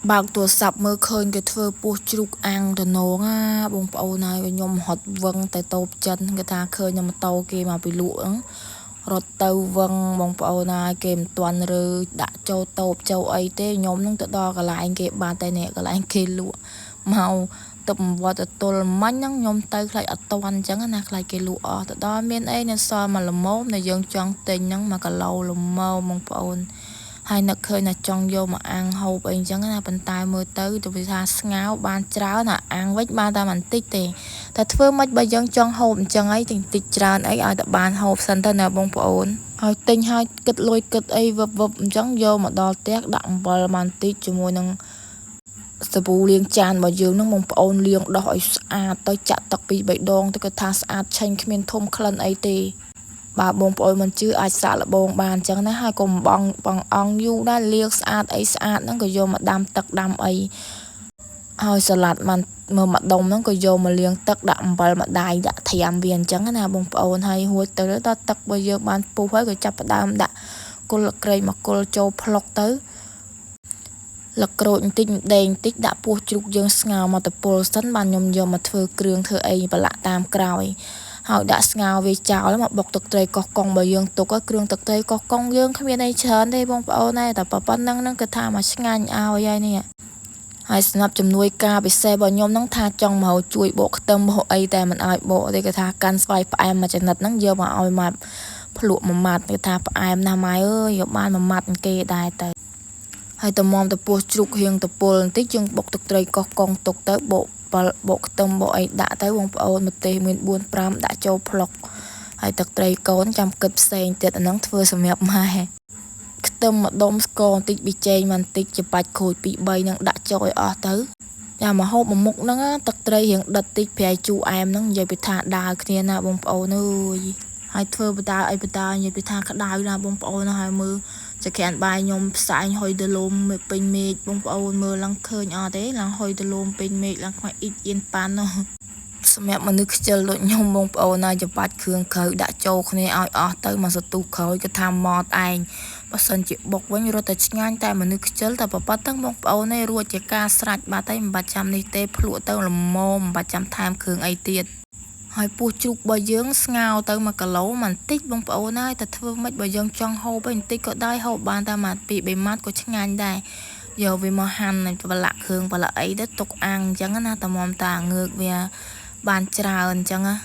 បើកទូរស័ព្ទមើលឃើញគេធ្វើពោះជ្រូកអាំងតំណងបងប្អូនហើយខ្ញុំហត់វឹងតែតូបចិនគេថាឃើញម៉ូតូគេមកពីលក់ហ្នឹងរត់ទៅវឹងបងប្អូនហើយគេមិនទាន់រើដាក់ចូលតូបចូលអីទេខ្ញុំនឹងទៅដល់កន្លែងគេបាត់តែនេះកន្លែងគេលក់មកទៅវត្តទល់មិញហ្នឹងខ្ញុំទៅខ្លាចអត់ទាន់អញ្ចឹងណាខ្លាចគេលក់អស់ទៅដល់មានអីនៅសល់មកល្មមដែលយើងចង់ទិញហ្នឹង1គីឡូល្មមបងប្អូនហើយនឹកឃើញថាចង់យកមកអាំងហូបអីអញ្ចឹងណាប៉ុន្តែមើលទៅវាថាស្ងោរបានច្រើនអាំងវិញបានតែបន្តិចទេតែធ្វើមិនបើយើងចង់ហូបអញ្ចឹងអីតិចច្រើនអីឲ្យតែបានហូបសិនទៅណាបងប្អូនហើយទិញហើយគិតលុយគិតអីវឹបអញ្ចឹងយកមកដល់ផ្ទះដាក់អំបិលបានតិចជាមួយនឹងសាប៊ូលាងចានរបស់យើងនឹងបងប្អូនលាងដោះឲ្យស្អាតទៅចាក់ទឹក2 3ដងទៅគាត់ថាស្អាតឆេញគ្មានធំក្លិនអីទេបើបងប្អូនមិនជឿអាចសាកល្បងបានអញ្ចឹងណាហើយកុំបងអង្គយូរដែរលាងស្អាតអីស្អាតហ្នឹងក៏យកមកដាំទឹកដាំអីហើយសាឡាត់មកម្ដុំហ្នឹងក៏យកមកលាងទឹកដាក់អំបិលម្ដាយដាក់ត្រាំវាអញ្ចឹងណាបងប្អូនហើយរួចទៅដល់ទឹករបស់យើងបានពុះហើយក៏ចាប់ផ្ដើមដាក់គល់ក្រែងមកគល់ចូលផ្លុកទៅលក្រូចបន្តិចម្ដេងបន្តិចដាក់ពោះជ្រូកយើងស្ងោរមកទៅពលសិនបានខ្ញុំយកមកធ្វើគ្រឿងធ្វើអីប្រឡាក់តាមក្រោយហើយដាក់ស្ងោរវាចោលមកបុកទឹកត្រីកោះកុងបើយើងទុកគ្រឿងទឹកត្រីកោះកុងយើងគ្មានអីច្រើនទេបងប្អូនតែប៉ុណ្្នឹងហ្នឹងគឺថាមកឆ្ងាញ់ឲ្យហើយនេះហើយសម្រាប់ជំនួយការពិសេសរបស់ខ្ញុំហ្នឹងថាចង់មកជួយបកខ្ទឹមបកអីតែមិនឲ្យបកទេគេថាកាន់ស្វាយផ្អែមមួយចំណិតហ្នឹងយកមកឲ្យមកភ្លក់មួយម៉ាត់គេថាផ្អែមណាស់ម៉ែអើយយកបានមួយម៉ាត់គេដែរទៅហើយតមទៅពោះជ្រូកហៀងតពុលបន្តិចយើងបុកទឹកត្រីកោះកុងទុកទៅបកខ្ទឹមបកអីដាក់ទៅបងប្អូនម្ទេសមាន4 5ដាក់ចូលផ្លុកហើយទឹកត្រីកូនចាំគិតផ្សេងទៀតអាហ្នឹងធ្វើសម្រាប់ម៉ែខ្ទឹមម្ដុំស្ករបន្តិចប៊ីចេងបន្តិចច្បាច់ក្រូច2 3ហ្នឹងដាក់ចូលឲ្យអស់ទៅចាំមកហូបមួយមុខហ្នឹងទឹកត្រីរៀងដិតតិចប្រៃជូរអែមហ្នឹងនិយាយពីថាដើរគ្នាណាបងប្អូនអើយហើយធ្វើបដាអីបដានិយាយពីថាក្តៅណាបងប្អូនហើយមើលចក្រានបាយខ្ញុំផ្សាយហុយទៅលំពេញមេឃបងប្អូនមើលឡើងឃើញអត់ទេឡើងហុយទៅលំពេញមេឃឡើងខ្មៅអ៊ីតអៀនប៉ាន់នោះសម្រាប់មនុស្សខ្ជិលដូចខ្ញុំបងប្អូនណាចំបាច់គ្រឿងក្រៅដាក់ចូលគ្នាឲ្យអស់ទៅមកសន្ទុះក្រោយគឺថាម៉ត់ឯងបើសិនជាបុកវិញរត់តែឆ្ងាញ់តែមនុស្សខ្ជិលតែប្រប៉ាត់ទាំងបងប្អូនឯងរួចជាការស្រាច់បាត់ហើយមិនបាច់ចាំនេះទេភ្លក់ទៅល្មមមិនបាច់ចាំថែមគ្រឿងអីទៀតហើយពោះជ្រូករបស់យើងស្ងោរទៅ1គីឡូបន្តិចបងប្អូនហើយតែធ្វើមិនបើយើងចង់ហូបបន្តិចក៏ដែរហូបបានតែមក2 3ម៉ាត់ក៏ឆ្ងាញ់ដែរយកវាមកហាន់ប្រឡាក់គ្រឿងប្រឡាក់អីទៅទុកអាំងអញ្ចឹងណាតែមុំតាងើកវាបានច្រើនអញ្ចឹងណា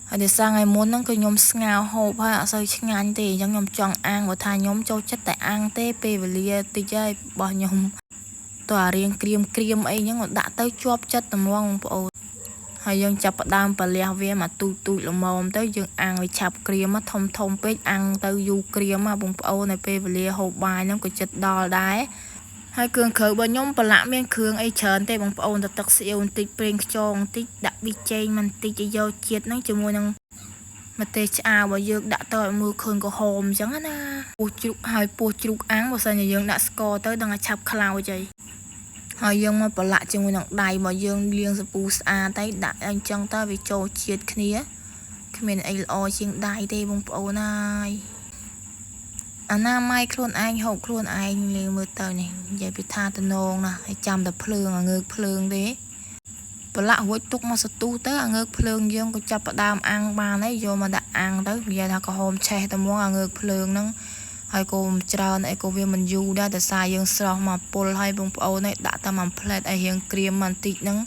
ហើយដូចថ្ងៃមុនហ្នឹងគឺខ្ញុំស្ងោរហូបហើយអត់សូវឆ្ងាញ់ទេអញ្ចឹងខ្ញុំចង់អាំងបើថាខ្ញុំចូលចិត្តតែអាំងទេពេលវេលាតិចហើយរបស់ខ្ញុំតើរៀងក្រៀមអីអញ្ចឹងដាក់ទៅជាប់ចិត្តតែហ្មងបងប្អូនហើយយើងចាប់ផ្ដើមប្រលះវាមកទូចល្មមទៅយើងអាំងវាឆាប់ក្រៀមធំពេកអាំងទៅយូរក្រៀមបងប្អូនហើយពេលវេលាហូបបាយហ្នឹងក៏ចិត្តដល់ដែរហើយគ្រឿងក្រៅរបស់ខ្ញុំប្រឡាក់មានគ្រឿងអីច្រើនទេបងប្អូនទៅទឹកស្អៀវបន្តិចប្រេងខ្យងបន្តិចដាក់ប៊ីចេងបន្តិចឲ្យយកជាតិហ្នឹងជាមួយនឹងម្ទេសឆ្អើរបស់យើងដាក់ទៅឲ្យមើលឃើញក្រហមអញ្ចឹងណាពោះជ្រូកហើយពោះជ្រូកអាំងបើសិនជាយើងដាក់ស្ករទៅដឹងថាឆាប់ខ្លោចហើយយើងមកប្រឡាក់ជាមួយនឹងដៃរបស់យើងលាងសាប៊ូស្អាតទៅដាក់អញ្ចឹងទៅវាចូលជាតិគ្នាគ្មានអីល្អជាងដៃទេបងប្អូនហើយអនាម័យខ្លួនឯងហូបខ្លួនឯងលាងមើលទៅនេះនិយាយពីថាតំណងណាហើយចាំតែភ្លើងងើកភ្លើងទេប្រឡាក់រួចទុកមកសន្ទុះទៅងើកភ្លើងយើងក៏ចាប់ផ្ដើមអាំងបានហើយយកមកដាក់អាំងទៅនិយាយថាក្រហមឆេះតែហ្មងងើកភ្លើងហ្នឹងហើយក៏ច្រើនអីក៏វាមិនយូរដែរតែសារយើងស្រោះមកពុលហើយបងប្អូនឯងដាក់តាមផ្លែតឲ្យរៀងក្រៀមបន្តិចហ្នឹង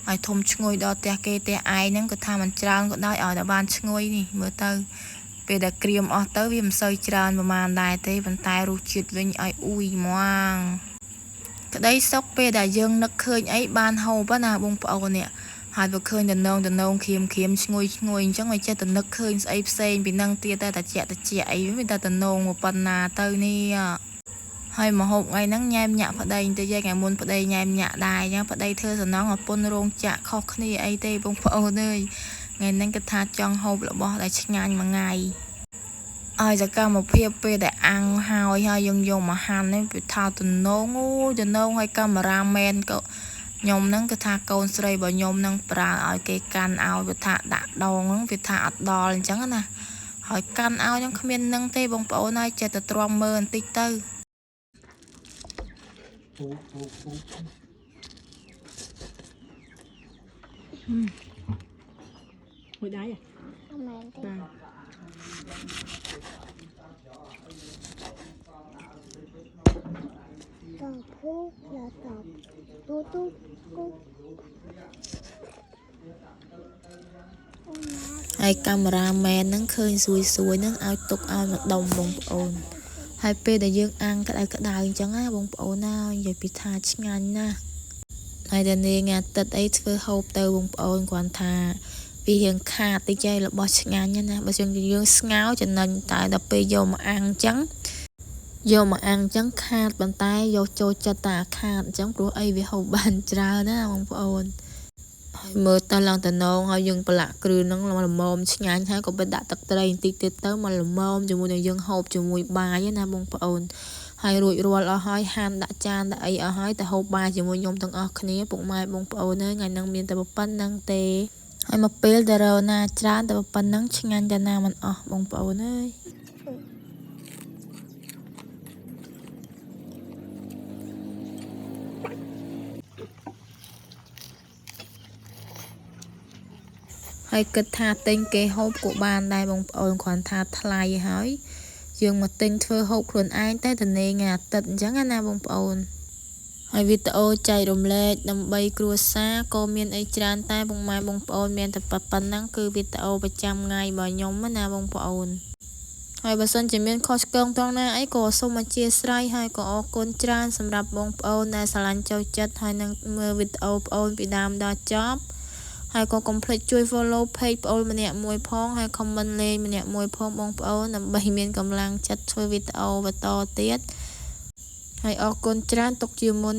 ឲ្យធំឈ្ងុយដល់ផ្ទះគេផ្ទះឯងហ្នឹងក៏ថាមិនច្រើនក៏ដោយឲ្យតែបានឈ្ងុយនេះមើលទៅពេលដែលក្រៀមអស់ទៅវាមិនសូវច្រើនប្រហែលដែរទេប៉ុន្តែរសជាតិវិញឲ្យអ៊ុយហ្មងក្តីសុខពេលដែលយើងនឹកឃើញអីបានហូបណាបងប្អូននេះហើយបើឃើញតំណងក្រៀមឈ្ងុយអញ្ចឹងឲ្យចិត្តទៅនឹកឃើញស្អីផ្សេងពីនឹងទៀតតែតិចអីវាតែតំណងមកប៉ុណ្ណាទៅនេះហើយមកហូបថ្ងៃហ្នឹងញ៉ែមញាក់ប្តីទៅយកថ្ងៃមុនប្តីញ៉ែមញាក់ដែរអញ្ចឹងប្តីធ្វើសំណងឲ្យពុនរោងចាក់ខុសគ្នាអីទេបងប្អូនអើយថ្ងៃហ្នឹងគឺថាចង់ហូបរបស់ដែលឆ្ងាញ់មួយថ្ងៃឲ្យសកម្មភាពពេលដែលអាំងហើយយើងយកមកហាន់នេះវាថាតំណងឲ្យកាមេរ៉ាមែនក៏ខ្ញុំហ្នឹងគឺថាកូនស្រីរបស់ខ្ញុំហ្នឹងប្រើឲ្យគេកាន់ឲ្យវាថាដាក់ដងហ្នឹងវាថាអត់ដល់អញ្ចឹងណាហើយកាន់ឲ្យខ្ញុំគ្មាននឹងទេបងប្អូនហើយចេះតែទ្រាំមើលបន្តិចទៅ Hồi đấy à? Vâng. Hai cameraman nắng khơi xuôi nắng ao tục ao mặt đồng bông ồn hai pe đại dương ăn cái đại chẳng á bông ồn nào giờ bị tha ngàn na hai đàn này ngạt tật ấy vừa hộp tàu bông ồn quan thà vì hiện khá tới chơi là bỏ ngàn nha nè bây giờ dương ngáo cho nên tại đập pe vô mà ăn trắng khát bàn tay vô cho ta khát trắng của ai vì hộp bàn trà đó bông ồn mơ ta lần ta nong họ dùng bạc cứ nó là mồm ngán hay có bên đã tắc tây tít tít tới mà là mồm cho mùi dương hộp cho mùi ba với na bông ồn hay rụi rồi ở hai han đã chan đã ấy ở hai ta hộp ba cho mùi nhom thằng ở khné bụng mai bông ồn nơi ngày năng miền ta bắp pan năng tê hay mà pel ta rồi na chan ta bắp pan năng ngán ta na mình ở bông ồn nơi hay kết tha tên kế hộp của bạn đây bông ồn còn tha thay hỏi dương mà tên thơ hộp luôn ai tới tình này ngà tận chẳng anh nào bông ồn hay vì tao chạy rồng lệ đầm bay cua xa cô miền ấy tràn tay bông mai bông ồn miền tập bắn nắng cứ vì tao 100 ngày bà nhóm mà nào bông ồn hay bà sân chỉ miền khó công toang na ấy có xong mà chia sẻ hay có con tràn sầm rạp bông ồn này sẵn châu chất hay năng mưa vì tao ồn bị đam đo chóp hay có complete chui follow page បង ម្នាក់មួយផងហើយ comment លេងម្នាក់មួយផងបងប្អូនដើម្បីមានកម្លាំងចិត្តធ្វើវីដេអូបន្តទៀតហើយអរគុណច្រើនទុកជាមុន